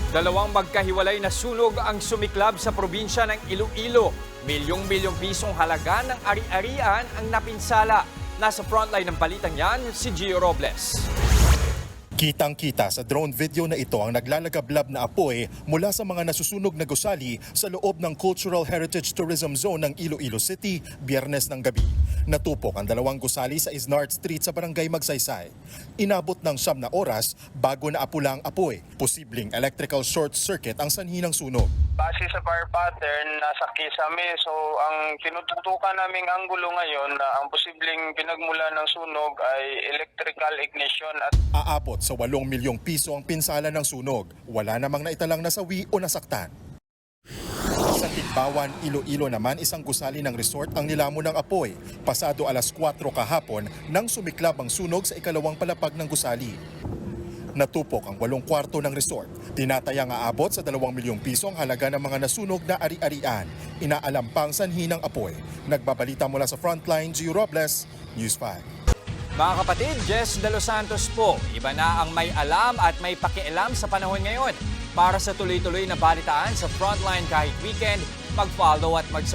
Dalawang magkahiwalay na sunog ang sumiklab sa probinsya ng Iloilo. Milyong-milyong pisong halaga ng ari-arian ang napinsala. Nasa frontline ng balitang yan, si Gio Robles. Kitang-kita sa drone video na ito ang naglalagablab na apoy mula sa mga nasusunog na gusali sa loob ng Cultural Heritage Tourism Zone ng Iloilo City, Biyernes ng gabi. Natupok ang dalawang gusali sa Isnart Street sa Barangay Magsaysay. Inabot ng 9 na oras bago naapula ang apoy. Posibleng electrical short circuit ang sanhi ng sunog. Base sa fire pattern, nasa kisame. So ang tinututukan naming anggulo ngayon na ang posibleng pinagmula ng sunog ay electrical ignition at Aabot sa 8 milyong piso ang pinsala ng sunog. Wala namang naitalang nasawi o nasaktan. Sa Tigbawan, Iloilo naman isang gusali ng resort ang nilamon ng apoy. Pasado alas 4 kahapon nang sumiklab ang sunog sa ikalawang palapag ng gusali. Natupok ang 8 kwarto ng resort. Tinatayang aabot sa 2 milyong piso ang halaga ng mga nasunog na ari-arian. Inaalam pang sanhi ng apoy. Nagbabalita mula sa Frontline, Gio Robles, News 5. Mga kapatid, Jess De Los Santos po. Iba na ang may alam at may pakialam sa panahon ngayon. Para sa tuloy-tuloy na balitaan sa Frontline kahit weekend, mag-follow at